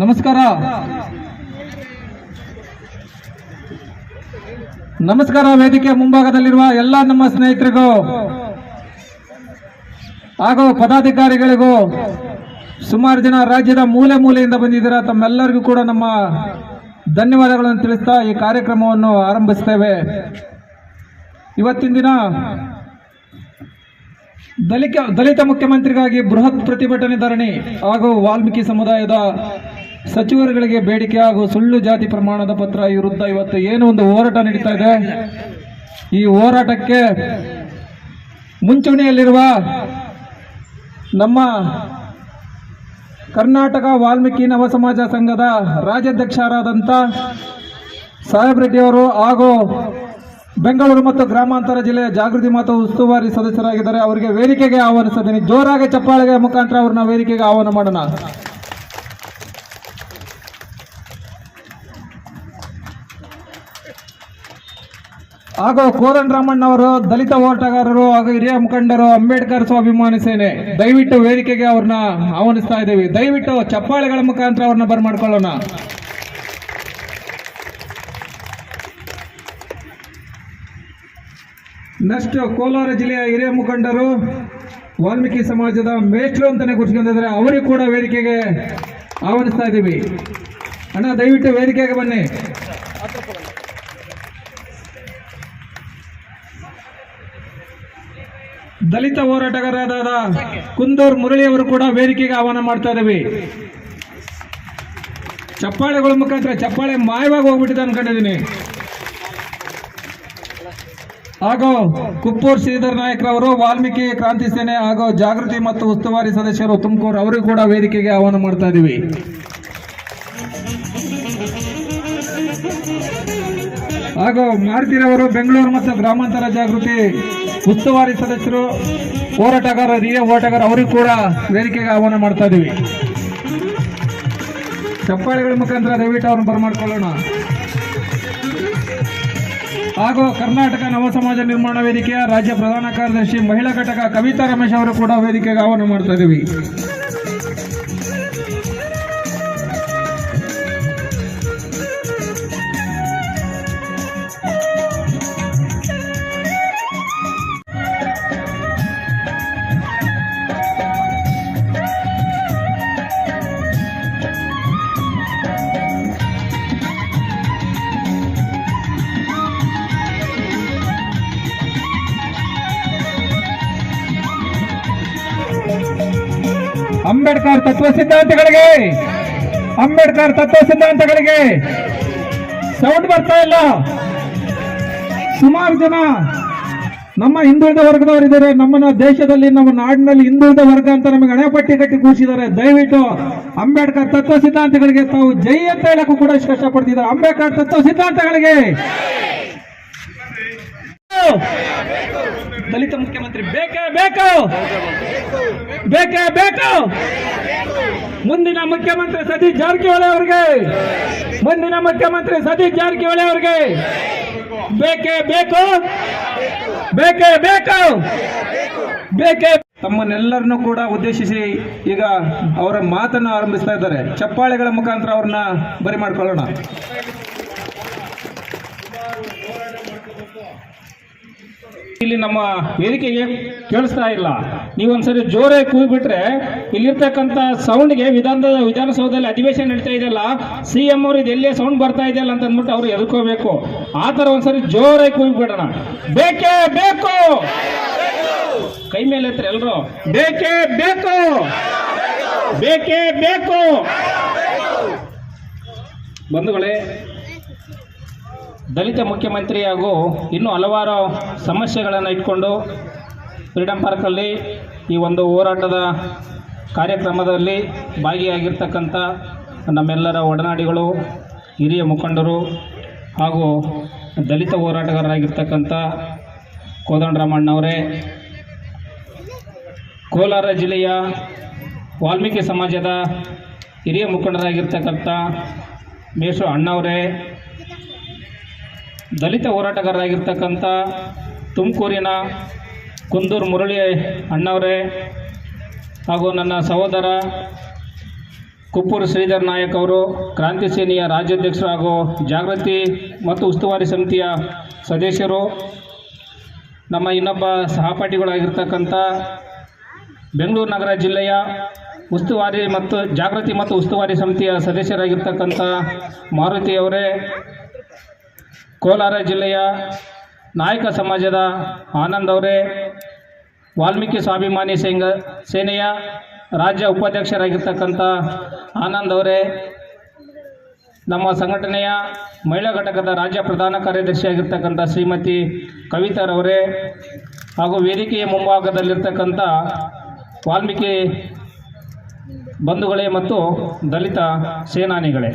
ನಮಸ್ಕಾರ. ವೇದಿಕೆ ಮುಂಭಾಗದಲ್ಲಿರುವ ಎಲ್ಲ ನಮ್ಮ ಸ್ನೇಹಿತರಿಗೂ ಹಾಗೂ ಪದಾಧಿಕಾರಿಗಳಿಗೂ, ಸುಮಾರು ಜನ ರಾಜ್ಯದ ಮೂಲೆ ಮೂಲೆಯಿಂದ ಬಂದಿದ್ದೀರಾ, ತಮ್ಮೆಲ್ಲರಿಗೂ ಕೂಡ ನಮ್ಮ ಧನ್ಯವಾದಗಳನ್ನು ತಿಳಿಸ್ತಾ ಈ ಕಾರ್ಯಕ್ರಮವನ್ನು ಆರಂಭಿಸ್ತೇವೆ. ಇವತ್ತಿನ ದಿನ ದಲಿತ ಮುಖ್ಯಮಂತ್ರಿಗಾಗಿ ಬೃಹತ್ ಪ್ರತಿಭಟನೆ ಧರಣಿ ಹಾಗೂ ವಾಲ್ಮೀಕಿ ಸಮುದಾಯದ ಸಚಿವರುಗಳಿಗೆ ಬೇಡಿಕೆ ಹಾಗೂ ಸುಳ್ಳು ಜಾತಿ ಪ್ರಮಾಣದ ಪತ್ರ ವಿರುದ್ಧ ಇವತ್ತು ಏನು ಒಂದು ಹೋರಾಟ ನಡೀತಾ ಇದೆ. ಈ ಹೋರಾಟಕ್ಕೆ ಮುಂಚೂಣಿಯಲ್ಲಿರುವ ನಮ್ಮ ಕರ್ನಾಟಕ ವಾಲ್ಮೀಕಿ ನವ ಸಮಾಜ ಸಂಘದ ರಾಜ್ಯಾಧ್ಯಕ್ಷರಾದಂಥ ಸಾಹೇಬ್ ರೆಡ್ಡಿ ಅವರು ಹಾಗೂ ಬೆಂಗಳೂರು ಮತ್ತು ಗ್ರಾಮಾಂತರ ಜಿಲ್ಲೆಯ ಜಾಗೃತಿ ಮತ್ತು ಉಸ್ತುವಾರಿ ಸದಸ್ಯರಾಗಿದ್ದಾರೆ. ಅವರಿಗೆ ವೇದಿಕೆಗೆ ಆಹ್ವಾನಿಸಿದ್ದೀನಿ. ಜೋರಾಗಿ ಚಪ್ಪಾಳೆಗೆ ಮುಖಾಂತರ ಅವ್ರನ್ನ ವೇದಿಕೆಗೆ ಆಹ್ವಾನ ಮಾಡೋಣ. ಹಾಗೂ ಕೋದಂಡ ರಾಮಣ್ಣವರು ದಲಿತ ಹೋರಾಟಗಾರರು ಹಾಗೂ ಹಿರಿಯ ಮುಖಂಡರು, ಅಂಬೇಡ್ಕರ್ ಸ್ವಾಭಿಮಾನಿ ಸೇನೆ, ದಯವಿಟ್ಟು ವೇದಿಕೆಗೆ ಅವ್ರನ್ನ ಆಹ್ವಾನಿಸ್ತಾ ಇದ್ದೀವಿ. ದಯವಿಟ್ಟು ಚಪ್ಪಾಳೆಗಳ ಮುಖಾಂತರ ಅವ್ರನ್ನ ಬರಮಾಡ್ಕೊಳ್ಳೋಣ. ನೆಕ್ಸ್ಟ್ ಕೋಲಾರ ಜಿಲ್ಲೆಯ ಹಿರಿಯ ಮುಖಂಡರು, ವಾಲ್ಮೀಕಿ ಸಮಾಜದ ಮೇಷ್ಟ್ರು ಅಂತಾನೆ ಗುರುತಿಸಿಕೊಂಡಿದ್ದಾರೆ, ಅವರಿಗೂ ಕೂಡ ವೇದಿಕೆಗೆ ಆಹ್ವಾನಿಸ್ತಾ ಇದ್ದೀವಿ. ಅಣ್ಣ ದಯವಿಟ್ಟು ವೇದಿಕೆಗೆ ಬನ್ನಿ. ದಲಿತ ಹೋರಾಟಗಾರರಾದ ಕುಂದೂರು ಮುರಳಿಯವರು ಕೂಡ ವೇದಿಕೆಗೆ ಆಹ್ವಾನ ಮಾಡ್ತಾ ಇದ್ದೀವಿ. ಚಪ್ಪಾಳೆಗಳ ಮುಖಾಂತರ, ಚಪ್ಪಾಳೆ ಮಾಯವಾಗಿ ಹೋಗ್ಬಿಟ್ಟಿದೆ ಅನ್ಕೊಂಡಿದ್ದೀನಿ. ಹಾಗೂ ಕುಪ್ಪೂರ್ ಶ್ರೀಧರ್ ನಾಯಕ್ರವರು, ವಾಲ್ಮೀಕಿ ಕ್ರಾಂತಿ ಸೇನೆ ಹಾಗೂ ಜಾಗೃತಿ ಮತ್ತು ಉಸ್ತುವಾರಿ ಸದಸ್ಯರು ತುಮಕೂರು, ಅವರಿಗೂ ಕೂಡ ವೇದಿಕೆಗೆ ಆಹ್ವಾನ ಮಾಡ್ತಾ ಇದ್ದೀವಿ. ಹಾಗೂ ಮಾರುತಿರವರು, ಬೆಂಗಳೂರು ಮತ್ತು ಗ್ರಾಮಾಂತರ ಜಾಗೃತಿ ಉಸ್ತುವಾರಿ ಸದಸ್ಯರು, ಹೋರಾಟಗಾರ, ಹಿರಿಯ ಹೋರಾಟಗಾರ, ಅವರಿಗೂ ಕೂಡ ವೇದಿಕೆಗೆ ಆಹ್ವಾನ ಮಾಡ್ತಾ ಇದ್ದೀವಿ. ಚಪ್ಪಾಳೆಗಳ ಮುಖಾಂತರ ದಯವಿಟ್ಟು ಅವ್ರನ್ನ ಬರಮಾಡ್ಕೊಳ್ಳೋಣ. ಹಾಗೂ ಕರ್ನಾಟಕ ನವ ಸಮಾಜ ನಿರ್ಮಾಣ ವೇದಿಕೆಯ ರಾಜ್ಯ ಪ್ರಧಾನ ಕಾರ್ಯದರ್ಶಿ ಮಹಿಳಾ ಘಟಕ ಕವಿತಾ ರಮೇಶ್ ಅವರು ಕೂಡ ವೇದಿಕೆಗೆ ಆಹ್ವಾನ ಮಾಡ್ತಾ ಇದ್ದೀವಿ. ಅಂಬೇಡ್ಕರ್ ತತ್ವ ಸಿದ್ಧಾಂತಗಳಿಗೆ ಸೌಂಡ್ ಬರ್ತಾ ಇಲ್ಲ. ಸುಮಾರು ಜನ ನಮ್ಮ ಹಿಂದುಳಿದ ವರ್ಗದವರಿದ್ದಾರೆ. ನಮ್ಮನ್ನ ದೇಶದಲ್ಲಿ, ನಮ್ಮ ನಾಡಿನಲ್ಲಿ ಹಿಂದುಳಿದ ವರ್ಗ ಅಂತ ನಮಗೆ ಹಣೆಪಟ್ಟಿ ಕಟ್ಟಿ ಕೂರಿಸಿದ್ದಾರೆ. ದಯವಿಟ್ಟು ಅಂಬೇಡ್ಕರ್ ತತ್ವ ಸಿದ್ಧಾಂತಗಳಿಗೆ ತಾವು ಜೈ ಅಂತ ಹೇಳಕ್ಕೂ ಕೂಡ ಕಷ್ಟಪಡ್ತಿದ್ದಾರೆ. ಅಂಬೇಡ್ಕರ್ ತತ್ವ ಸಿದ್ಧಾಂತಗಳಿಗೆ ದಲಿತ ಮುಖ್ಯಮಂತ್ರಿ ಬೇಕೇ ಬೇಕು. ಮುಂದಿನ ಮುಖ್ಯಮಂತ್ರಿ ಸತೀಶ್ ಜಾರಕಿಹೊಳಿ ಅವರಿಗೆ ಬೇಕೇ. ತಮ್ಮನ್ನೆಲ್ಲರನ್ನೂ ಕೂಡ ಉದ್ದೇಶಿಸಿ ಈಗ ಅವರ ಮಾತನ್ನು ಆರಂಭಿಸ್ತಾ ಇದ್ದಾರೆ. ಚಪ್ಪಾಳೆಗಳ ಮುಖಾಂತರ ಅವ್ರನ್ನ ಬರಿ ಮಾಡ್ಕೊಳ್ಳೋಣ. ಇಲ್ಲಿ ನಮ್ಮ ವೇದಿಕೆಗೆ ಕೇಳಿಸ್ತಾ ಇಲ್ಲ. ನೀವೊಂದ್ಸರಿ ಜೋರಾಗಿ ಕೂಗ್ಬಿಟ್ರೆ ಇಲ್ಲಿರ್ತಕ್ಕಂಥ ಸೌಂಡ್ಗೆ ವಿಧಾನಸೌಧದಲ್ಲಿ ಅಧಿವೇಶನ ನಡೀತಾ ಇದೆಯಲ್ಲ, CM ಅವರು ಇದೆಲ್ಲೇ ಸೌಂಡ್ ಬರ್ತಾ ಇದೆಯಲ್ಲ ಅಂತ ಅಂದ್ಬಿಟ್ಟು ಅವ್ರು ಎದ್ಕೋಬೇಕು. ಆ ಥರ ಒಂದ್ಸರಿ ಜೋರಾಗಿ ಕೂಗ್ಬಿಡೋಣ. ಬೇಕೇ ಬೇಕು. ಕೈ ಮೇಲೆ ಎತ್ತರ ಎಲ್ರು. ಬೇಕೇ ಬೇಕು. ಬಂಧುಗಳೇ, ದಲಿತ ಮುಖ್ಯಮಂತ್ರಿ ಹಾಗೂ ಇನ್ನೂ ಹಲವಾರು ಸಮಸ್ಯೆಗಳನ್ನು ಇಟ್ಕೊಂಡು ಫ್ರೀಡಂ ಪಾರ್ಕಲ್ಲಿ ಈ ಒಂದು ಹೋರಾಟದ ಕಾರ್ಯಕ್ರಮದಲ್ಲಿ ಭಾಗಿಯಾಗಿರ್ತಕ್ಕಂಥ ನಮ್ಮೆಲ್ಲರ ಒಡನಾಡಿಗಳು, ಹಿರಿಯ ಮುಖಂಡರು ಹಾಗೂ ದಲಿತ ಹೋರಾಟಗಾರರಾಗಿರ್ತಕ್ಕಂಥ ಕೋದಂಡ ರಾಮಣ್ಣವರೇ, ಕೋಲಾರ ಜಿಲ್ಲೆಯ ವಾಲ್ಮೀಕಿ ಸಮಾಜದ ಹಿರಿಯ ಮುಖಂಡರಾಗಿರ್ತಕ್ಕಂಥ ಮೇಷು ಅಣ್ಣವರೇ, ದಲಿತ ಹೋರಾಟಗಾರರಾಗಿರ್ತಕ್ಕಂಥ ತುಮಕೂರಿನ ಕುಂದೂರು ಮುರಳಿ ಅಣ್ಣವರೇ ಹಾಗೂ ನನ್ನ ಸಹೋದರ ಕುಪ್ಪೂರು ಶ್ರೀಧರ್ ನಾಯಕ್ ಅವರು ಕ್ರಾಂತಿ ಸೇನೆಯ ರಾಜ್ಯಾಧ್ಯಕ್ಷರು ಹಾಗೂ ಜಾಗೃತಿ ಮತ್ತು ಉಸ್ತುವಾರಿ ಸಮಿತಿಯ ಸದಸ್ಯರು, ನಮ್ಮ ಇನ್ನೊಬ್ಬ ಸಹಪಾಠಿಗಳಾಗಿರ್ತಕ್ಕಂಥ ಬೆಂಗಳೂರು ನಗರ ಜಿಲ್ಲೆಯ ಉಸ್ತುವಾರಿ ಮತ್ತು ಜಾಗೃತಿ ಮತ್ತು ಉಸ್ತುವಾರಿ ಸಮಿತಿಯ ಸದಸ್ಯರಾಗಿರ್ತಕ್ಕಂಥ ಮಾರುತಿ ಅವರೇ, ಕೋಲಾರ ಜಿಲ್ಲೆಯ ನಾಯಕ ಸಮಾಜದ ಆನಂದ್ ಅವರೇ, ವಾಲ್ಮೀಕಿ ಸ್ವಾಭಿಮಾನಿ ಸೇನೆಯ ರಾಜ್ಯ ಉಪಾಧ್ಯಕ್ಷರಾಗಿರ್ತಕ್ಕಂಥ ಆನಂದ್ ಅವರೇ, ನಮ್ಮ ಸಂಘಟನೆಯ ಮಹಿಳಾ ಘಟಕದ ರಾಜ್ಯ ಪ್ರಧಾನ ಕಾರ್ಯದರ್ಶಿಯಾಗಿರ್ತಕ್ಕಂಥ ಶ್ರೀಮತಿ ಕವಿತಾರವರೇ, ಹಾಗೂ ವೇದಿಕೆಯ ಮುಂಭಾಗದಲ್ಲಿರ್ತಕ್ಕಂಥ ವಾಲ್ಮೀಕಿ ಬಂಧುಗಳೇ ಮತ್ತು ದಲಿತ ಸೇನಾನಿಗಳೇ,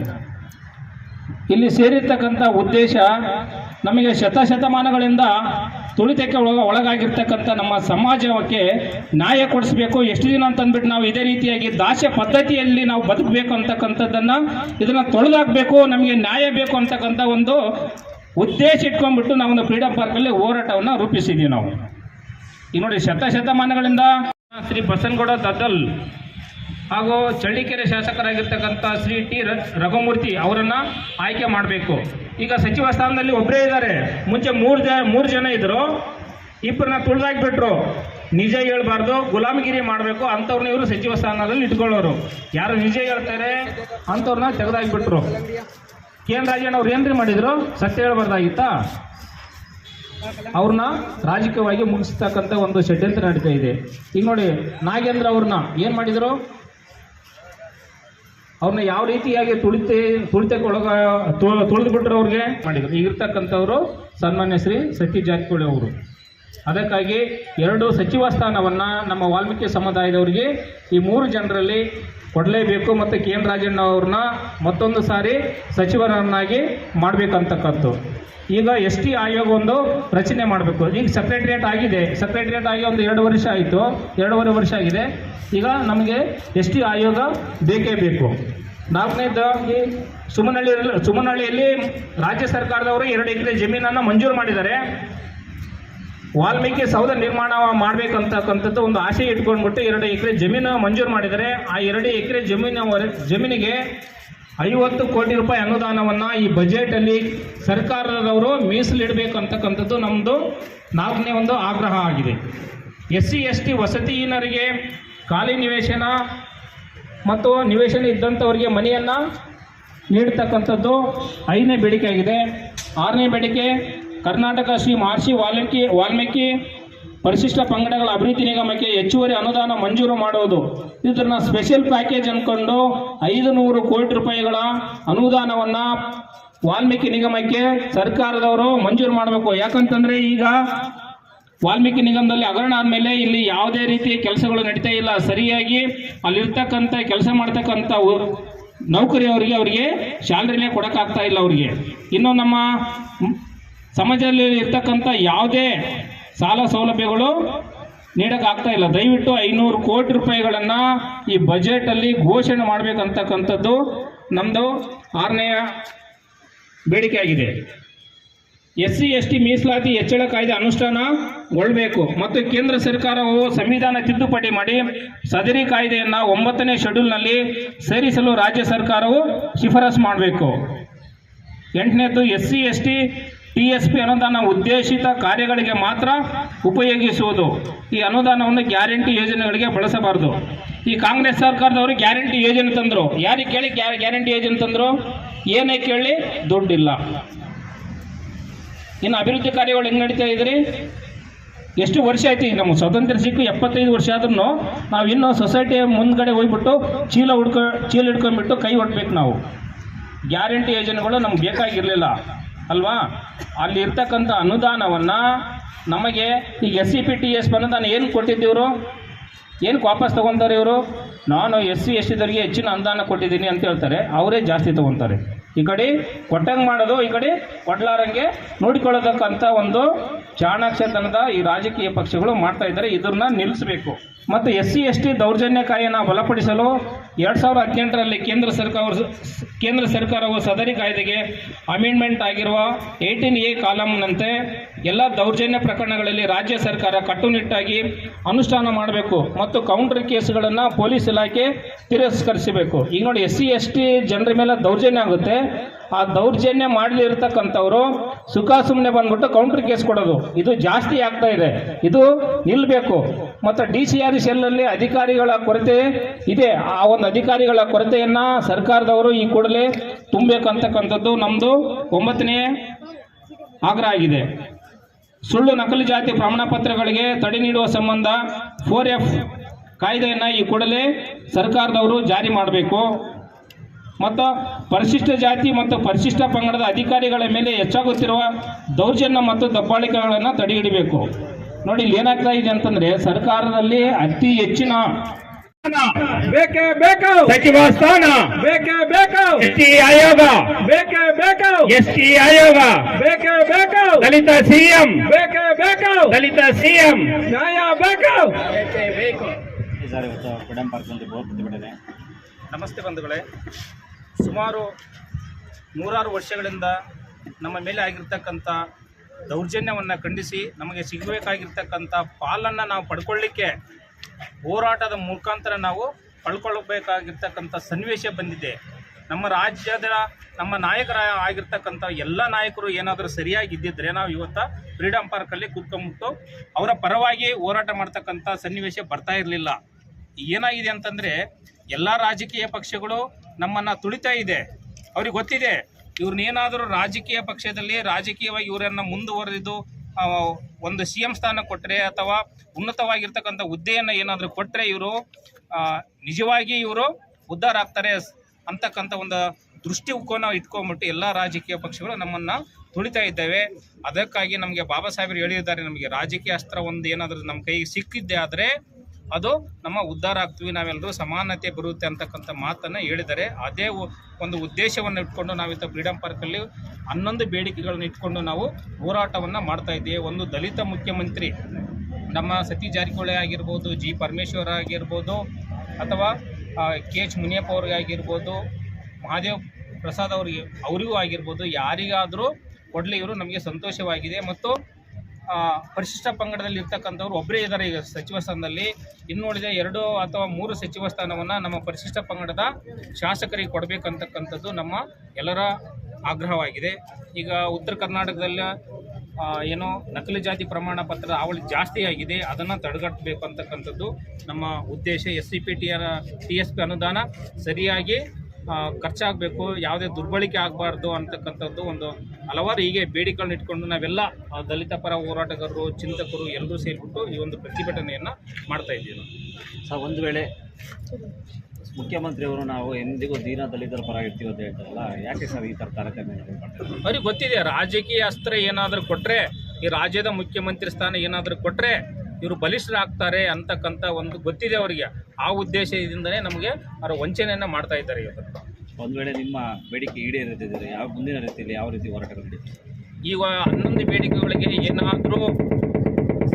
ಇಲ್ಲಿ ಸೇರಿರ್ತಕ್ಕಂಥ ಉದ್ದೇಶ ನಮಗೆ ಶತಮಾನಗಳಿಂದ ತುಳಿತಕ್ಕೆ ಒಳಗಾಗಿರ್ತಕ್ಕಂಥ ನಮ್ಮ ಸಮಾಜಕ್ಕೆ ನ್ಯಾಯ ಕೊಡಿಸ್ಬೇಕು. ಎಷ್ಟು ದಿನ ಅಂತಂದ್ಬಿಟ್ಟು ನಾವು ಇದೇ ರೀತಿಯಾಗಿ ದಾಸ್ಯ ಪದ್ಧತಿಯಲ್ಲಿ ನಾವು ಬದುಕಬೇಕು ಅಂತಕ್ಕಂಥದ್ದನ್ನು ಇದನ್ನು ತೊಳೆದಾಕಬೇಕು, ನಮಗೆ ನ್ಯಾಯ ಬೇಕು ಅಂತಕ್ಕಂಥ ಒಂದು ಉದ್ದೇಶ ಇಟ್ಕೊಂಡ್ಬಿಟ್ಟು ನಾವೊಂದು ಫ್ರೀಡಮ್ ಪಾರ್ಕಲ್ಲಿ ಹೋರಾಟವನ್ನು ರೂಪಿಸಿದ್ದೀವಿ ನಾವು. ಈಗ ನೋಡಿ, ಶತಮಾನಗಳಿಂದ ಶ್ರೀ ಬಸನಗೌಡ ದದ್ದಲ್ ಹಾಗೂ ಚಳ್ಳಕೆರೆ ಶಾಸಕರಾಗಿರ್ತಕ್ಕಂಥ ಶ್ರೀ ಟಿ ರಘುಮೂರ್ತಿ ಅವರನ್ನು ಆಯ್ಕೆ ಮಾಡಬೇಕು. ಈಗ ಸಚಿವ ಸ್ಥಾನದಲ್ಲಿ ಒಬ್ಬರೇ ಇದ್ದಾರೆ. ಮುಂಚೆ ಮೂರು ಜನ ಇದ್ದರು, ಇಬ್ಬರನ್ನ ತುಳಿದಾಕ್ಬಿಟ್ರು. ನಿಜ ಹೇಳ್ಬಾರ್ದು, ಗುಲಾಮಗಿರಿ ಮಾಡಬೇಕು ಅಂಥವ್ರನ್ನ ಇವರು ಸಚಿವ ಸ್ಥಾನದಲ್ಲಿ ಇಟ್ಕೊಳ್ಳೋರು. ಯಾರು ನಿಜ ಹೇಳ್ತಾರೆ ಅಂಥವ್ರನ್ನ ತೆಗೆದಾಕ್ಬಿಟ್ರು. ಕೆ ಎನ್ ರಾಜಣ್ಣ ಅವ್ರು ಏನ್ರಿ ಮಾಡಿದ್ರು? ಸತ್ಯ ಹೇಳ್ಬಾರ್ದಾಗಿತ್ತಾ? ಅವ್ರನ್ನ ರಾಜಕೀಯವಾಗಿ ಮುಗಿಸ್ತಕ್ಕಂಥ ಒಂದು ಷಡ್ಯಂತ್ರ ನಡೀತಾ ಇದೆ. ಈಗ ನೋಡಿ, ನಾಗೇಂದ್ರ ಅವ್ರನ್ನ ಏನು ಮಾಡಿದರು? ಅವ್ರನ್ನ ಯಾವ ರೀತಿಯಾಗಿ ತುಳಿತಕ್ಕೆ ತುಳಿದ್ಬಿಟ್ರು ಅವ್ರಿಗೆ ಮಾಡಿದರು. ಈಗಿರ್ತಕ್ಕಂಥವ್ರು ಸನ್ಮಾನ್ಯ ಶ್ರೀ ಸತೀಶ್ ಜಾರಕಿಹೊಳಿ ಅವರು. ಅದಕ್ಕಾಗಿ 2 ಸಚಿವ ಸ್ಥಾನವನ್ನು ನಮ್ಮ ವಾಲ್ಮೀಕಿ ಸಮುದಾಯದವರಿಗೆ ಈ 3 ಜನರಲ್ಲಿ ಕೊಡಲೇಬೇಕು ಮತ್ತು ಕೆ ಎನ್ ರಾಜಣ್ಣ ಅವ್ರನ್ನ ಮತ್ತೊಂದು ಸಾರಿ ಸಚಿವರನ್ನಾಗಿ ಮಾಡಬೇಕಂತಕ್ಕಂಥ. ಈಗ ST ಆಯೋಗ ಒಂದು ರಚನೆ ಮಾಡಬೇಕು. ಈಗ ಸೆಕ್ರೆಟರಿಯೇಟ್ ಆಗಿದೆ, ಸೆಕ್ರೆಟರಿಯೇಟ್ ಆಗಿ ಒಂದು 2 ವರ್ಷ ಆಯಿತು, 2.5 ವರ್ಷ ಆಗಿದೆ. ಈಗ ನಮಗೆ ST ಆಯೋಗ ಬೇಕೇ ಬೇಕು. 4ನೇದಾಗಿ ಸುಮನಹಳ್ಳಿಯಲ್ಲಿ ರಾಜ್ಯ ಸರ್ಕಾರದವರು 2 ಎಕರೆ ಜಮೀನನ್ನು ಮಂಜೂರು ಮಾಡಿದ್ದಾರೆ. ವಾಲ್ಮೀಕಿ ಸೌಧ ನಿರ್ಮಾಣ ಮಾಡಬೇಕಂತಕ್ಕಂಥದ್ದು ಒಂದು ಆಸೆ ಇಟ್ಕೊಂಡ್ಬಿಟ್ಟು 2 ಎಕರೆ ಜಮೀನು ಮಂಜೂರು ಮಾಡಿದ್ದಾರೆ. ಆ 2 ಎಕರೆ ಜಮೀನಿಗೆ 50 ಕೋಟಿ ರೂಪಾಯಿ ಅನುದಾನವನ್ನು ಈ ಬಜೆಟಲ್ಲಿ ಸರ್ಕಾರದವರು ಮೀಸಲಿಡಬೇಕಂತಕ್ಕಂಥದ್ದು ನಮ್ಮದು 4ನೇ ಒಂದು ಆಗ್ರಹ ಆಗಿದೆ. SC ST ವಸತಿಹೀನರಿಗೆ ಖಾಲಿ ನಿವೇಶನ ಮತ್ತು ನಿವೇಶನ ಇದ್ದಂಥವರಿಗೆ ಮನೆಯನ್ನು ನೀಡತಕ್ಕಂಥದ್ದು 5ನೇ ಬೇಡಿಕೆ ಆಗಿದೆ. 6ನೇ ಬೇಡಿಕೆ, ಕರ್ನಾಟಕ ಶ್ರೀ ಮಹರ್ಷಿ ವಾಲ್ಮೀಕಿ ಪರಿಶಿಷ್ಟ ಪಂಗಡಗಳ ಅಭಿವೃದ್ಧಿ ನಿಗಮಕ್ಕೆ ಹೆಚ್ಚುವರಿ ಅನುದಾನ ಮಂಜೂರು ಮಾಡುವುದು. ಇದನ್ನು ಸ್ಪೆಷಲ್ ಪ್ಯಾಕೇಜ್ ಅಂದ್ಕೊಂಡು 500 ಕೋಟಿ ರೂಪಾಯಿಗಳ ಅನುದಾನವನ್ನು ವಾಲ್ಮೀಕಿ ನಿಗಮಕ್ಕೆ ಸರ್ಕಾರದವರು ಮಂಜೂರು ಮಾಡಬೇಕು. ಯಾಕಂತಂದರೆ ಈಗ ವಾಲ್ಮೀಕಿ ನಿಗಮದಲ್ಲಿ ಹಗರಣ ಆದಮೇಲೆ ಇಲ್ಲಿ ಯಾವುದೇ ರೀತಿಯ ಕೆಲಸಗಳು ನಡೀತಾ ಇಲ್ಲ. ಸರಿಯಾಗಿ ಅಲ್ಲಿರ್ತಕ್ಕಂಥ ಕೆಲಸ ಮಾಡ್ತಕ್ಕಂಥ ನೌಕರಿಯವರಿಗೆ ಸ್ಯಾಲ್ರಿನೇ ಕೊಡೋಕ್ಕಾಗ್ತಾ ಇಲ್ಲ ಅವ್ರಿಗೆ. ಇನ್ನು ನಮ್ಮ ಸಮಾಜದಲ್ಲಿ ಇರ್ತಕ್ಕಂಥ ಯಾವುದೇ ಸಾಲ ಸೌಲಭ್ಯಗಳು ನೀಡೋಕ್ಕಾಗ್ತಾ ಇಲ್ಲ. ದಯವಿಟ್ಟು 500 ಕೋಟಿ ರೂಪಾಯಿಗಳನ್ನು ಈ ಬಜೆಟಲ್ಲಿ ಘೋಷಣೆ ಮಾಡಬೇಕಂತಕ್ಕಂಥದ್ದು ನಮ್ಮದು 6ನೇ ಬೇಡಿಕೆ ಆಗಿದೆ. SC ST ಮೀಸಲಾತಿ ಹೆಚ್ಚಳ ಕಾಯ್ದೆ ಅನುಷ್ಠಾನಗೊಳ್ಳಬೇಕು ಮತ್ತು ಕೇಂದ್ರ ಸರ್ಕಾರವು ಸಂವಿಧಾನ ತಿದ್ದುಪಡಿ ಮಾಡಿ ಸದರಿ ಕಾಯ್ದೆಯನ್ನು 9ನೇ ಶೆಡ್ಯೂಲ್ನಲ್ಲಿ ಸೇರಿಸಲು ರಾಜ್ಯ ಸರ್ಕಾರವು ಶಿಫಾರಸು ಮಾಡಬೇಕು. 8ನೇದು SC ST TSP ಅನುದಾನ ಉದ್ದೇಶಿತ ಕಾರ್ಯಗಳಿಗೆ ಮಾತ್ರ ಉಪಯೋಗಿಸುವುದು. ಈ ಅನುದಾನವನ್ನು ಗ್ಯಾರಂಟಿ ಯೋಜನೆಗಳಿಗೆ ಬಳಸಬಾರದು. ಈ ಕಾಂಗ್ರೆಸ್ ಸರ್ಕಾರದವರು ಗ್ಯಾರಂಟಿ ಯೋಜನೆ ತಂದರು. ಯಾರಿಗೆ ಕೇಳಿ ಗ್ಯಾರಂಟಿ ಯೋಜನೆ ತಂದರು? ಏನೇ ಕೇಳಿ ದುಡ್ಡಿಲ್ಲ. ಇನ್ನು ಅಭಿವೃದ್ಧಿ ಕಾರ್ಯಗಳು ಹೆಂಗೆ ನಡೀತಾ ಇದ್ರಿ? ಎಷ್ಟು ವರ್ಷ ಆಯ್ತು? ಈಗ ನಮ್ಮ ಸ್ವಾತಂತ್ರ್ಯ ಸಿಕ್ಕು 75 ವರ್ಷ ಆದ್ರೂ ನಾವು ಇನ್ನೂ ಸೊಸೈಟಿಯ ಮುಂದ್ಗಡೆ ಹೋಗ್ಬಿಟ್ಟು ಚೀಲ ಹಿಡ್ಕೊಂಡ್ಬಿಟ್ಟು ಕೈ ಹೊಡ್ಬೇಕು. ನಾವು ಗ್ಯಾರಂಟಿ ಯೋಜನೆಗಳು ನಮ್ಗೆ ಬೇಕಾಗಿರಲಿಲ್ಲ ಅಲ್ವಾ? ಅಲ್ಲಿ ಇರ್ತಕ್ಕಂಥ ಅನುದಾನವನ್ನು ನಮಗೆ ಈಗ SCP TSP ಅನುದಾನ ಏನು ಕೊಟ್ಟಿದ್ದೀವರು? ಏನಕ್ಕೆ ವಾಪಸ್ ತೊಗೊತಾರೆ ಇವರು? ನಾನು SC ST ದವರಿಗೆ ಹೆಚ್ಚಿನ ಅನುದಾನ ಕೊಟ್ಟಿದ್ದೀನಿ ಅಂತ ಹೇಳ್ತಾರೆ, ಅವರೇ ಜಾಸ್ತಿ ತೊಗೊತಾರೆ. ಈ ಕಡೆ ಕೊಟ್ಟಂಗೆ ಮಾಡೋದು, ಈ ಕಡೆ ಕೊಡ್ಲಾರಂಗೆ ನೋಡಿಕೊಳ್ಳೋದಕ್ಕಂಥ ಒಂದು ಚಾಣಾಕ್ಷತನದ ಈ ರಾಜಕೀಯ ಪಕ್ಷಗಳು ಮಾಡ್ತಾ ಇದ್ದಾರೆ. ಇದನ್ನ ನಿಲ್ಲಿಸಬೇಕು. ಮತ್ತು SC ST ದೌರ್ಜನ್ಯ ಕಾಯ್ದೆಯನ್ನು ಬಲಪಡಿಸಲು 2018ರಲ್ಲಿ ಕೇಂದ್ರ ಸರ್ಕಾರವು ಸದರಿ ಕಾಯ್ದೆಗೆ ಅಮೆಂಡ್ಮೆಂಟ್ ಆಗಿರುವ 18A ಕಾಲಂನಂತೆ ಎಲ್ಲ ದೌರ್ಜನ್ಯ ಪ್ರಕರಣಗಳಲ್ಲಿ ರಾಜ್ಯ ಸರ್ಕಾರ ಕಟ್ಟುನಿಟ್ಟಾಗಿ ಅನುಷ್ಠಾನ ಮಾಡಬೇಕು ಮತ್ತು ಕೌಂಟರ್ ಕೇಸ್ಗಳನ್ನು ಪೊಲೀಸ್ ಇಲಾಖೆ ತಿರಸ್ಕರಿಸಬೇಕು. ಈಗ ನೋಡಿ SC/ST ಜನರ ಮೇಲೆ ದೌರ್ಜನ್ಯ ಆಗುತ್ತೆ, ಆ ದೌರ್ಜನ್ಯ ಮಾಡಲಿರ್ತಕ್ಕಂಥವ್ರು ಸುಮ್ಮನೆ ಬಂದ್ಬಿಟ್ಟು ಕೌಂಟರ್ ಕೇಸ್ ಕೊಡೋದು ಇದು ಜಾಸ್ತಿ ಆಗ್ತಾ ಇದೆ. ಇದು ನಿಲ್ಲಬೇಕು. ಮತ್ತು DCRC ಸೆಲ್ಲಲ್ಲಿ ಅಧಿಕಾರಿಗಳ ಕೊರತೆ ಇದೆ. ಆ ಒಂದು ಅಧಿಕಾರಿಗಳ ಕೊರತೆಯನ್ನು ಸರ್ಕಾರದವರು ಈ ಕೂಡಲೇ ತುಂಬಬೇಕಂತಕ್ಕಂಥದ್ದು ನಮ್ಮದು 9ನೇ ಆಗ್ರಹ ಆಗಿದೆ. ಸುಳ್ಳು ನಕಲಿ ಜಾತಿ ಪ್ರಮಾಣ ಪತ್ರಗಳಿಗೆ ತಡೆ ನೀಡುವ ಸಂಬಂಧ 4F ಕಾಯ್ದೆಯನ್ನು ಈ ಕೂಡಲೇ ಸರ್ಕಾರದವರು ಜಾರಿ ಮಾಡಬೇಕು. ಮತ್ತು ಪರಿಶಿಷ್ಟ ಜಾತಿ ಮತ್ತು ಪರಿಶಿಷ್ಟ ಪಂಗಡದ ಅಧಿಕಾರಿಗಳ ಮೇಲೆ ಹೆಚ್ಚಾಗುತ್ತಿರುವ ದೌರ್ಜನ್ಯ ಮತ್ತು ದಬ್ಬಾಳಿಕೆಗಳನ್ನು ತಡೆಹಿಡಬೇಕು. ನೋಡಿ ಇಲ್ಲಿ ಏನಾಗ್ತಾ ಇದೆ ಅಂತಂದ್ರೆ ಸರ್ಕಾರದಲ್ಲಿ ಅತಿ ಹೆಚ್ಚಿನ ಬೇಕೇ ಬೇಕು ಸಚಿವ ಸ್ಥಾನ, ಬೇಕೇ ಬೇಕು ST ಆಯೋಗ, ಬೇಕೇ ಬೇಕು ST ಆಯೋಗ, ಬೇಕೇ ಬೇಕು ದಲಿತ CM, ಬೇಕೇ ಬೇಕು ದಲಿತ CM, ನ್ಯಾಯ ಬೇಕು. ನಮಸ್ತೆ ಬಂಧುಗಳೇ, ಸುಮಾರು 106 ವರ್ಷಗಳಿಂದ ನಮ್ಮ ಮೇಲೆ ಆಗಿರ್ತಕ್ಕಂಥ ದೌರ್ಜನ್ಯವನ್ನು ಖಂಡಿಸಿ ನಮಗೆ ಸಿಗಬೇಕಾಗಿರ್ತಕ್ಕಂಥ ಪಾಲನ್ನು ನಾವು ಪಡ್ಕೊಳ್ಳಿಕ್ಕೆ ಹೋರಾಟದ ಮುಖಾಂತರ ನಾವು ಪಡ್ಕೊಳ್ಬೇಕಾಗಿರ್ತಕ್ಕಂಥ ಸನ್ನಿವೇಶ ಬಂದಿದೆ. ನಮ್ಮ ರಾಜ್ಯದ ನಮ್ಮ ನಾಯಕರ ಆಗಿರ್ತಕ್ಕಂಥ ಎಲ್ಲ ನಾಯಕರು ಏನಾದರೂ ಸರಿಯಾಗಿದ್ದಿದ್ರೆ ನಾವು ಇವತ್ತು ಫ್ರೀಡಮ್ ಪಾರ್ಕಲ್ಲಿ ಕೂತ್ಕೊಂಡ್ಬಿಟ್ಟು ಅವರ ಪರವಾಗಿ ಹೋರಾಟ ಮಾಡ್ತಕ್ಕಂಥ ಸನ್ನಿವೇಶ ಬರ್ತಾ ಇರಲಿಲ್ಲ. ಏನಾಗಿದೆ ಅಂತಂದರೆ ಎಲ್ಲ ರಾಜಕೀಯ ಪಕ್ಷಗಳು ನಮ್ಮನ್ನು ತುಳಿತಾ ಇದೆ. ಅವ್ರಿಗೆ ಗೊತ್ತಿದೆ ಇವ್ರನ್ನೇನಾದರೂ ರಾಜಕೀಯ ಪಕ್ಷದಲ್ಲಿ ರಾಜಕೀಯವಾಗಿ ಇವರನ್ನು ಮುಂದುವರೆದು ಒಂದು CM ಸ್ಥಾನ ಕೊಟ್ಟರೆ ಅಥವಾ ಉನ್ನತವಾಗಿರ್ತಕ್ಕಂಥ ಹುದ್ದೆಯನ್ನು ಏನಾದರೂ ಕೊಟ್ಟರೆ ಇವರು ನಿಜವಾಗಿ ಇವರು ಉದ್ಧಾರ ಆಗ್ತಾರೆ ಅಂತಕ್ಕಂಥ ಒಂದು ದೃಷ್ಟಿಕೋನ ಇಟ್ಕೊಂಡ್ಬಿಟ್ಟು ಎಲ್ಲ ರಾಜಕೀಯ ಪಕ್ಷಗಳು ನಮ್ಮನ್ನು ತುಳಿತಾ ಇದ್ದಾವೆ. ಅದಕ್ಕಾಗಿ ನಮಗೆ ಬಾಬಾ ಸಾಹೇಬರು ಹೇಳಿದ್ದಾರೆ, ನಮಗೆ ರಾಜಕೀಯ ಅಸ್ತ್ರ ಒಂದು ಏನಾದರೂ ನಮ್ಮ ಕೈಗೆ ಸಿಕ್ಕಿದ್ದೆ ಆದರೆ ಅದು ನಮ್ಮ ಉದ್ಧಾರ ಆಗ್ತೀವಿ, ನಾವೆಲ್ಲರೂ ಸಮಾನತೆ ಬರುತ್ತೆ ಅಂತಕ್ಕಂಥ ಮಾತನ್ನು ಹೇಳಿದ್ದಾರೆ. ಅದೇ ಒಂದು ಉದ್ದೇಶವನ್ನು ಇಟ್ಕೊಂಡು ನಾವಿತ್ತ ಫ್ರೀಡಮ್ ಪಾರ್ಕಲ್ಲಿ 11 ಬೇಡಿಕೆಗಳನ್ನು ಇಟ್ಕೊಂಡು ನಾವು ಹೋರಾಟವನ್ನು ಮಾಡ್ತಾ ಇದ್ದೀವಿ. ಒಂದು ದಲಿತ ಮುಖ್ಯಮಂತ್ರಿ ನಮ್ಮ ಸತೀಶ್ ಜಾರಕಿಹೊಳಿ ಆಗಿರ್ಬೋದು, G. ಪರಮೇಶ್ವರ್ ಆಗಿರ್ಬೋದು, ಅಥವಾ KH ಮುನಿಯಪ್ಪ ಅವ್ರಿಗೆ ಆಗಿರ್ಬೋದು, ಮಹಾದೇವ್ ಪ್ರಸಾದ್ ಅವರಿಗೂ ಆಗಿರ್ಬೋದು, ಯಾರಿಗಾದರೂ ಕೊಡಲಿ ಇವರು ನಮಗೆ ಸಂತೋಷವಾಗಿದೆ. ಮತ್ತು ಪರಿಶಿಷ್ಟ ಪಂಗಡದಲ್ಲಿ ಇರ್ತಕ್ಕಂಥವ್ರು ಒಬ್ಬರೇ ಇದ್ದಾರೆ ಈಗ ಸಚಿವ ಸ್ಥಾನದಲ್ಲಿ. ಇನ್ನು ನೋಡಿದರೆ 2 ಅಥವಾ 3 ಸಚಿವ ಸ್ಥಾನವನ್ನು ನಮ್ಮ ಪರಿಶಿಷ್ಟ ಪಂಗಡದ ಶಾಸಕರಿಗೆ ಕೊಡಬೇಕಂತಕ್ಕಂಥದ್ದು ನಮ್ಮ ಎಲ್ಲರ ಆಗ್ರಹವಾಗಿದೆ. ಈಗ ಉತ್ತರ ಕರ್ನಾಟಕದಲ್ಲಿ ಏನೋ ನಕಲಿ ಜಾತಿ ಪ್ರಮಾಣ ಪತ್ರ ಅವಳಿ ಜಾಸ್ತಿ ಆಗಿದೆ, ಅದನ್ನು ತಡೆಗಟ್ಟಬೇಕು ಅಂತಕ್ಕಂಥದ್ದು ನಮ್ಮ ಉದ್ದೇಶ. TSP ಅನುದಾನ ಸರಿಯಾಗಿ ಖರ್ಚಾಗಬೇಕು, ಯಾವುದೇ ದುರ್ಬಳಕೆ ಆಗಬಾರ್ದು ಅಂತಕ್ಕಂಥದ್ದು ಒಂದು ಹಲವಾರು ಹೀಗೆ ಬೇಡಿಕೆಗಳನ್ನ ಇಟ್ಕೊಂಡು ನಾವೆಲ್ಲ ದಲಿತ ಪರ ಹೋರಾಟಗಾರರು, ಚಿಂತಕರು ಎಲ್ಲರೂ ಸೇರಿಬಿಟ್ಟು ಈ ಒಂದು ಪ್ರತಿಭಟನೆಯನ್ನು ಮಾಡ್ತಾ ಇದ್ದೀವಿ. ಸರ್, ಒಂದು ವೇಳೆ ಮುಖ್ಯಮಂತ್ರಿಯವರು ನಾವು ಎಂದಿಗೂ ದೀನ ದಲಿತರ ಪರ ಇರ್ತೀವಿ ಅಂತ ಹೇಳ್ತಾರಲ್ಲ, ಯಾಕೆ ಸರ್ ಈ ಥರ ತಾರತಮ್ಯ ಮಾಡ್ತಾರೆ? ಅವ್ರಿಗೆ ಗೊತ್ತಿದೆ ರಾಜಕೀಯ ಅಸ್ತ್ರ ಏನಾದರೂ ಕೊಟ್ಟರೆ, ಈ ರಾಜ್ಯದ ಮುಖ್ಯಮಂತ್ರಿ ಸ್ಥಾನ ಏನಾದರೂ ಕೊಟ್ಟರೆ ಇವರು ಬಲಿಷ್ಠರಾಗ್ತಾರೆ ಅಂತಕ್ಕಂಥ ಒಂದು ಗೊತ್ತಿದೆ ಅವರಿಗೆ. ಆ ಉದ್ದೇಶದಿಂದಲೇ ನಮಗೆ ಅವರ ವಂಚನೆಯನ್ನು ಮಾಡ್ತಾ ಇದ್ದಾರೆ. ಇವತ್ತು ಒಂದು ವೇಳೆ ನಿಮ್ಮ ಬೇಡಿಕೆ ಈಡೇರಿಸಿದರೆ ಯಾವ ಮುಂದಿನ ರೀತಿಯಲ್ಲಿ ಯಾವ ರೀತಿ ಹೋರಾಟಗಳು ನಡೀತದೆ? ಈಗ 11 ಬೇಡಿಕೆಗಳಿಗೆ ಏನಾದರೂ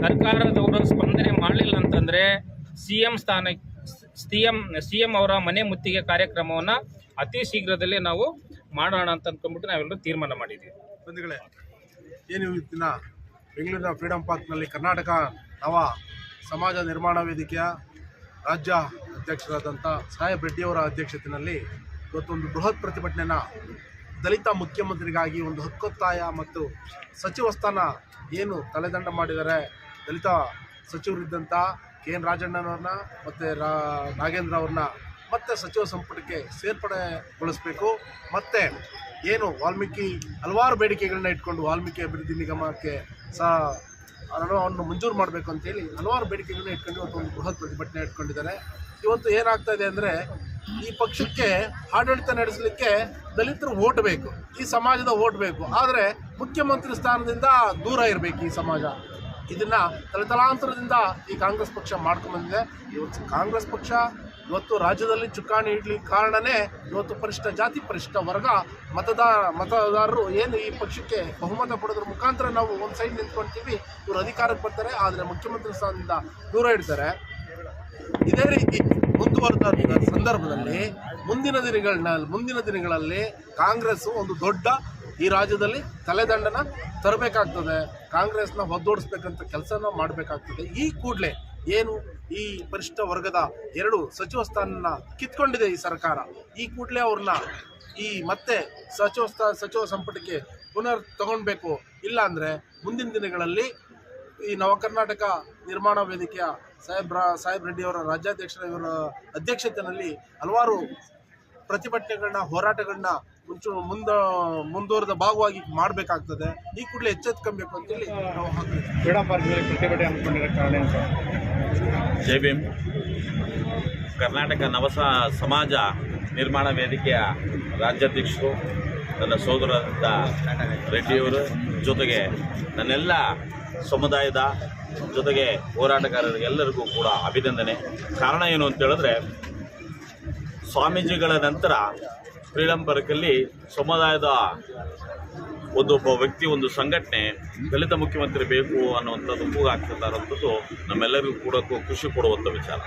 ಸರ್ಕಾರದವರು ಸ್ಪಂದನೆ ಮಾಡಲಿಲ್ಲ ಅಂತಂದರೆ CM ಅವರ ಮನೆ ಮುತ್ತಿಗೆ ಕಾರ್ಯಕ್ರಮವನ್ನು ಅತಿ ಶೀಘ್ರದಲ್ಲೇ ನಾವು ಮಾಡೋಣ ಅಂತ ಅಂದ್ಕೊಂಡ್ಬಿಟ್ಟು ನಾವೆಲ್ಲರೂ ತೀರ್ಮಾನ ಮಾಡಿದ್ದೀವಿ. ಬಂಧುಗಳೇ, ಏನು ಇವತ್ತಿನ ಬೆಂಗಳೂರಿನ ಫ್ರೀಡಮ್ ಪಾರ್ಕ್ನಲ್ಲಿ ಕರ್ನಾಟಕ ನವ ಸಮಾಜ ನಿರ್ಮಾಣ ವೇದಿಕೆಯ ರಾಜ್ಯ ಅಧ್ಯಕ್ಷರಾದಂಥ ಸಾಹೇಬ್ ರೆಡ್ಡಿಯವರ ಅಧ್ಯಕ್ಷತೆಯಲ್ಲಿ ಇವತ್ತೊಂದು ಬೃಹತ್ ಪ್ರತಿಭಟನೆಯನ್ನು ದಲಿತ ಮುಖ್ಯಮಂತ್ರಿಗಾಗಿ ಒಂದು ಹಕ್ಕೊತ್ತಾಯ ಮತ್ತು ಸಚಿವ ಸ್ಥಾನ ಏನು ತಲೆದಂಡ ಮಾಡಿದ್ದಾರೆ ದಲಿತ ಸಚಿವರಿದ್ದಂಥ KN ರಾಜಣ್ಣನವ್ರನ್ನ ಮತ್ತು ನಾಗೇಂದ್ರ ಅವ್ರನ್ನ ಮತ್ತೆ ಸಚಿವ ಸಂಪುಟಕ್ಕೆ ಸೇರ್ಪಡೆಗೊಳಿಸಬೇಕು. ಮತ್ತು ಏನು ವಾಲ್ಮೀಕಿ ಹಲವಾರು ಬೇಡಿಕೆಗಳನ್ನ ಇಟ್ಕೊಂಡು ವಾಲ್ಮೀಕಿ ಅಭಿವೃದ್ಧಿ ನಿಗಮಕ್ಕೆ ಹಣವನ್ನು ಮಂಜೂರು ಮಾಡಬೇಕು ಅಂತೇಳಿ ಹಲವಾರು ಬೇಡಿಕೆಗಳನ್ನ ಇಟ್ಕೊಂಡು ಇವತ್ತು ಒಂದು ಬೃಹತ್ ಪ್ರತಿಭಟನೆ ಇಟ್ಕೊಂಡಿದ್ದಾರೆ. ಇವತ್ತು ಏನಾಗ್ತಾ ಇದೆ ಅಂದರೆ, ಈ ಪಕ್ಷಕ್ಕೆ ಆಡಳಿತ ನಡೆಸಲಿಕ್ಕೆ ದಲಿತರು ಓಟ್ ಬೇಕು, ಈ ಸಮಾಜದ ಓಟ್ ಬೇಕು, ಆದರೆ ಮುಖ್ಯಮಂತ್ರಿ ಸ್ಥಾನದಿಂದ ದೂರ ಇರಬೇಕು ಈ ಸಮಾಜ. ಇದನ್ನು ತಲೆತಲಾಂತರದಿಂದ ಈ ಕಾಂಗ್ರೆಸ್ ಪಕ್ಷ ಮಾಡ್ಕೊಂಡ್ಬಂದಿದೆ. ಇವತ್ತು ಕಾಂಗ್ರೆಸ್ ಪಕ್ಷ ಇವತ್ತು ರಾಜ್ಯದಲ್ಲಿ ಚುಕ್ಕಾಣಿ ಇಡ್ಲಿಕ್ಕೆ ಕಾರಣನೇ ಇವತ್ತು ಪರಿಶಿಷ್ಟ ಜಾತಿ ಪರಿಶಿಷ್ಟ ವರ್ಗ ಮತದಾರರು ಏನು ಈ ಪಕ್ಷಕ್ಕೆ ಬಹುಮತ ಪಡೆದ್ರ ಮುಖಾಂತರ ನಾವು ಒಂದು ಸೈಡ್ ನಿಂತ್ಕೊಳ್ತೀವಿ, ಇವರು ಅಧಿಕಾರಕ್ಕೆ ಬರ್ತಾರೆ, ಆದರೆ ಮುಖ್ಯಮಂತ್ರಿ ಸ್ಥಾನದಿಂದ ದೂರ ಇಡ್ತಾರೆ. ಇದೇ ರೀತಿ ಮುಂದುವರೆದ ಸಂದರ್ಭದಲ್ಲಿ ಮುಂದಿನ ದಿನಗಳಲ್ಲಿ ಕಾಂಗ್ರೆಸ್ ಒಂದು ದೊಡ್ಡ ಈ ರಾಜ್ಯದಲ್ಲಿ ತಲೆದಂಡನ ತರಬೇಕಾಗ್ತದೆ, ಕಾಂಗ್ರೆಸ್ನ ಹೊದ್ದೋಡಿಸ್ಬೇಕಂತ ಕೆಲಸನ ಮಾಡಬೇಕಾಗ್ತದೆ. ಈ ಕೂಡಲೇ ಏನು ಈ ಪರಿಶಿಷ್ಟ ವರ್ಗದ 2 ಸಚಿವ ಸ್ಥಾನ ಕಿತ್ಕೊಂಡಿದೆ ಈ ಸರ್ಕಾರ. ಈ ಕೂಡಲೇ ಅವ್ರನ್ನ ಈ ಮತ್ತೆ ಸಚಿವ ಸಂಪುಟಕ್ಕೆ ಪುನರ್ ತಗೊಳ್ಬೇಕು. ಇಲ್ಲ ಅಂದರೆ ಮುಂದಿನ ದಿನಗಳಲ್ಲಿ ಈ ನವಕರ್ನಾಟಕ ನಿರ್ಮಾಣ ವೇದಿಕೆಯ ಸಾಹೇಬ್ ರೆಡ್ಡಿ ಅವರ ರಾಜ್ಯಾಧ್ಯಕ್ಷರ ಇವರ ಅಧ್ಯಕ್ಷತೆಯಲ್ಲಿ ಹಲವಾರು ಪ್ರತಿಭಟನೆಗಳನ್ನ ಹೋರಾಟಗಳನ್ನ ಮುಂದುವರೆದ ಭಾಗವಾಗಿ ಮಾಡಬೇಕಾಗ್ತದೆ. ಈ ಕೂಡಲೇ ಎಚ್ಚೆತ್ಕೊಬೇಕು ಅಂತೇಳಿ ನಾವು ಫ್ರೀಡಂ ಪಾರ್ಕ್ನಲ್ಲಿ ಪ್ರತಿಭಟನೆ ಹಮ್ಮಿಕೊಂಡಿರೋ ಕಾರಣ ಏನು ಸರ್? ಜೈ ಭೀಮ್. ಕರ್ನಾಟಕ ಸಮಾಜ ನಿರ್ಮಾಣ ವೇದಿಕೆಯ ರಾಜ್ಯಾಧ್ಯಕ್ಷರು ನನ್ನ ಸೋದರರಾದ ರೆಡ್ಡಿಯವರು ಜೊತೆಗೆ ನನ್ನೆಲ್ಲ ಸಮುದಾಯದ ಜೊತೆಗೆ ಹೋರಾಟಗಾರರಿಗೆಲ್ಲರಿಗೂ ಕೂಡ ಅಭಿನಂದನೆ. ಕಾರಣ ಏನು ಅಂತ ಹೇಳಿದ್ರೆ, ಸ್ವಾಮೀಜಿಗಳ ನಂತರ ಫ್ರೀಡಂ ಪಾರ್ಕಲ್ಲಿ ಸಮುದಾಯದ ಒಬ್ಬ ವ್ಯಕ್ತಿ, ಒಂದು ಸಂಘಟನೆ ದಲಿತ ಮುಖ್ಯಮಂತ್ರಿ ಬೇಕು ಅನ್ನುವಂಥದ್ದು ಕೂಗಾಗ್ತಿದ್ದಾರಂಥದ್ದು ನಮ್ಮೆಲ್ಲರಿಗೂ ಕೂಡ ಖುಷಿ ಕೊಡುವಂಥ ವಿಚಾರ.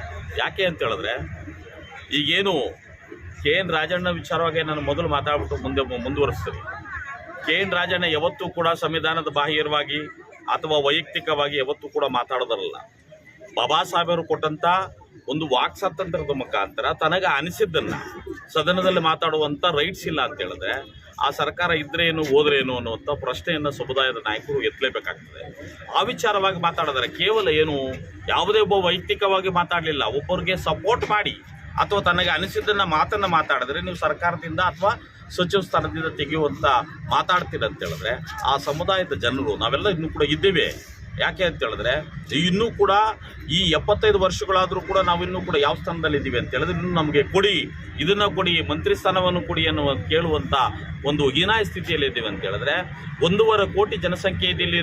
ಯಾಕೆ ಅಂತ ಹೇಳಿದ್ರೆ, ಈಗೇನು KN ರಾಜಣ್ಣ ವಿಚಾರವಾಗಿ ನಾನು ಮೊದಲು ಮಾತಾಡ್ಬಿಟ್ಟು ಮುಂದುವರಿಸ್ತೀನಿ. KN ರಾಜಣ್ಣ ಯಾವತ್ತೂ ಕೂಡ ಸಂವಿಧಾನದ ಬಾಹಿರವಾಗಿ ಅಥವಾ ವೈಯಕ್ತಿಕವಾಗಿ ಯಾವತ್ತೂ ಕೂಡ ಮಾತಾಡೋದಲ್ಲ. ಬಾಬಾ ಸಾಹೇಬರು ಕೊಟ್ಟಂಥ ಒಂದು ವಾಕ್ ಸ್ವಾತಂತ್ರ್ಯದ ಮುಖಾಂತರ ತನಗೆ ಅನಿಸಿದ್ದನ್ನು ಸದನದಲ್ಲಿ ಮಾತಾಡುವಂಥ ರೈಟ್ಸ್ ಇಲ್ಲ ಅಂತ ಹೇಳಿದ್ರೆ ಆ ಸರ್ಕಾರ ಇದ್ರೇನು ಹೋದ್ರೇನು ಅನ್ನುವಂಥ ಪ್ರಶ್ನೆಯನ್ನು ಸಮುದಾಯದ ನಾಯಕರು ಎತ್ತಲೇಬೇಕಾಗ್ತದೆ. ಆ ವಿಚಾರವಾಗಿ ಮಾತಾಡಿದರೆ ಕೇವಲ ಏನು ಯಾವುದೇ ಒಬ್ಬ ವೈಯಕ್ತಿಕವಾಗಿ ಮಾತಾಡಲಿಲ್ಲ, ಒಬ್ಬರಿಗೆ ಸಪೋರ್ಟ್ ಮಾಡಿ ಅಥವಾ ತನಗೆ ಅನಿಸಿದ್ದನ್ನು ಮಾತಾಡಿದ್ರೆ ನೀವು ಸರ್ಕಾರದಿಂದ ಅಥವಾ ಸಚಿವ ಸ್ಥಾನದಿಂದ ತೆಗೆಯುವಂಥ ಮಾತಾಡ್ತೀರ ಅಂತ ಹೇಳಿದ್ರೆ ಆ ಸಮುದಾಯದ ಜನರು ನಾವೆಲ್ಲ ಇನ್ನೂ ಕೂಡ ಇದ್ದೇವೆ. ಯಾಕೆ ಅಂತ ಹೇಳಿದ್ರೆ ಇನ್ನೂ ಕೂಡ ಈ 75 ವರ್ಷಗಳಾದರೂ ಕೂಡ ನಾವು ಇನ್ನೂ ಕೂಡ ಯಾವ ಸ್ಥಾನದಲ್ಲಿ ಇದ್ದೀವಿ ಅಂತ ಹೇಳಿದ್ರೆ ಇನ್ನೂ ನಮಗೆ ಕೊಡಿ, ಇದನ್ನು ಕೊಡಿ, ಮಂತ್ರಿ ಸ್ಥಾನವನ್ನು ಕೊಡಿ ಅನ್ನುವ ಕೇಳುವಂಥ ಒಂದು ಹೀನಾಯ ಸ್ಥಿತಿಯಲ್ಲಿ ಇದ್ದೀವಿ ಅಂತ ಹೇಳಿದ್ರೆ 1.5 ಕೋಟಿ ಜನಸಂಖ್ಯೆ ಇದೆ ಇಲ್ಲಿ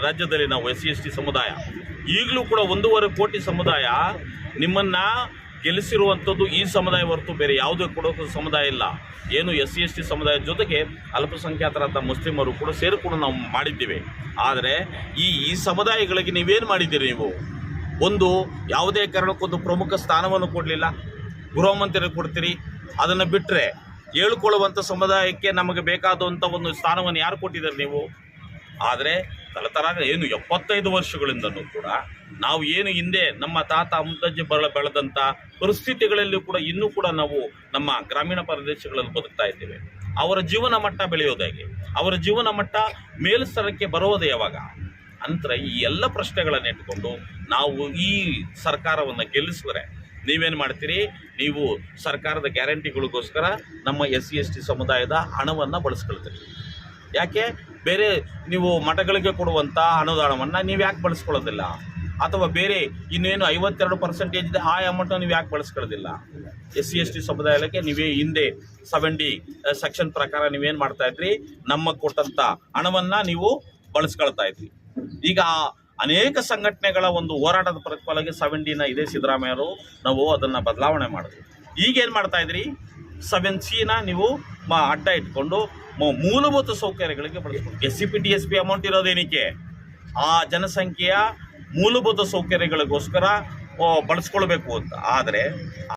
ರಾಜ್ಯದಲ್ಲಿ ನಾವು SC/ST ಸಮುದಾಯ. ಈಗಲೂ ಕೂಡ 1.5 ಕೋಟಿ ಸಮುದಾಯ ನಿಮ್ಮನ್ನು ಗೆಲ್ಲಿಸಿರುವಂಥದ್ದು ಈ ಸಮುದಾಯ ಹೊರತು ಬೇರೆ ಯಾವುದೇ ಕೂಡ ಸಮುದಾಯ ಇಲ್ಲ. ಏನು SC/ST ಸಮುದಾಯದ ಜೊತೆಗೆ ಅಲ್ಪಸಂಖ್ಯಾತರಾದ ಮುಸ್ಲಿಮರು ಕೂಡ ಸೇರಿಕೊಂಡು ನಾವು ಮಾಡಿದ್ದೀವಿ. ಆದರೆ ಈ ಸಮುದಾಯಗಳಿಗೆ ನೀವೇನು ಮಾಡಿದ್ದೀರಿ? ನೀವು ಒಂದು ಯಾವುದೇ ಕಾರಣಕ್ಕೊಂದು ಪ್ರಮುಖ ಸ್ಥಾನವನ್ನು ಕೊಡಲಿಲ್ಲ. ಗೃಹ ಮಂತ್ರಿ ಕೊಡ್ತೀರಿ, ಅದನ್ನು ಬಿಟ್ಟರೆ ಹೇಳ್ಕೊಳ್ಳುವಂಥ ಸಮುದಾಯಕ್ಕೆ ನಮಗೆ ಬೇಕಾದಂಥ ಒಂದು ಸ್ಥಾನವನ್ನು ಯಾರು ಕೊಟ್ಟಿದ್ದಾರೆ ನೀವು? ಆದರೆ ತಲತರ ಏನು 75 ವರ್ಷಗಳಿಂದಲೂ ಕೂಡ ನಾವು ಏನು ಹಿಂದೆ ನಮ್ಮ ತಾತ ಮುತ್ತಜ್ಜಿ ಬೆಳೆದಂಥ ಪರಿಸ್ಥಿತಿಗಳಲ್ಲಿ ಕೂಡ ಇನ್ನೂ ಕೂಡ ನಾವು ನಮ್ಮ ಗ್ರಾಮೀಣ ಪ್ರದೇಶಗಳಲ್ಲಿ ಬದುಕ್ತಾ ಇದ್ದೇವೆ. ಅವರ ಜೀವನ ಮಟ್ಟ ಬೆಳೆಯೋದು ಹೇಗೆ? ಅವರ ಜೀವನ ಮಟ್ಟ ಮೇಲ್ಸ್ತರಕ್ಕೆ ಬರೋದು ಯಾವಾಗ? ನಂತರ ಈ ಎಲ್ಲ ಪ್ರಶ್ನೆಗಳನ್ನು ಇಟ್ಕೊಂಡು ನಾವು ಈ ಸರ್ಕಾರವನ್ನು ಗೆಲ್ಲಿಸಿದ್ರೆ ನೀವೇನು ಮಾಡ್ತೀರಿ? ನೀವು ಸರ್ಕಾರದ ಗ್ಯಾರಂಟಿಗಳಿಗೋಸ್ಕರ ನಮ್ಮ SC/ST ಸಮುದಾಯದ ಹಣವನ್ನು ಬಳಸ್ಕೊಳ್ತೀರಿ. ಯಾಕೆ ಬೇರೆ ನೀವು ಮಠಗಳಿಗೆ ಕೊಡುವಂಥ ಅನುದಾನವನ್ನು ನೀವು ಯಾಕೆ ಬಳಸ್ಕೊಳ್ಳೋದಿಲ್ಲ? ಅಥವಾ ಬೇರೆ ಇನ್ನೇನು 52% ಇದೆ ಆ ಅಮೌಂಟನ್ನು ನೀವು ಯಾಕೆ ಬಳಸ್ಕೊಳ್ಳೋದಿಲ್ಲ? SC/ST ಸಮುದಾಯಕ್ಕೆ ನೀವೇ ಹಿಂದೆ 70 ಸೆಕ್ಷನ್ ಪ್ರಕಾರ ನೀವೇನು ಮಾಡ್ತಾಯಿದ್ರಿ? ನಮ್ಮ ಕೊಟ್ಟಂಥ ಹಣವನ್ನು ನೀವು ಬಳಸ್ಕೊಳ್ತಾ ಇದ್ರಿ. ಈಗ ಅನೇಕ ಸಂಘಟನೆಗಳ ಒಂದು ಹೋರಾಟದ ಪ್ರತಿಫಲವಾಗಿ 70ನ ಇದೇ ಸಿದ್ದರಾಮಯ್ಯರು ನಾವು ಅದನ್ನು ಬದಲಾವಣೆ ಮಾಡಿದ್ವಿ. ಈಗೇನು ಮಾಡ್ತಾಯಿದ್ರಿ? 7C ನೀವು ಅಡ್ಡ ಇಟ್ಕೊಂಡು ಮೂಲಭೂತ ಸೌಕರ್ಯಗಳಿಗೆ ಬಳಸ್ಕೊಂಡು SCP DSP ಅಮೌಂಟ್ ಇರೋದೇನಕ್ಕೆ? ಆ ಜನಸಂಖ್ಯೆಯ ಮೂಲಭೂತ ಸೌಕರ್ಯಗಳಿಗೋಸ್ಕರ ಬಳಸ್ಕೊಳ್ಬೇಕು ಅಂತ. ಆದರೆ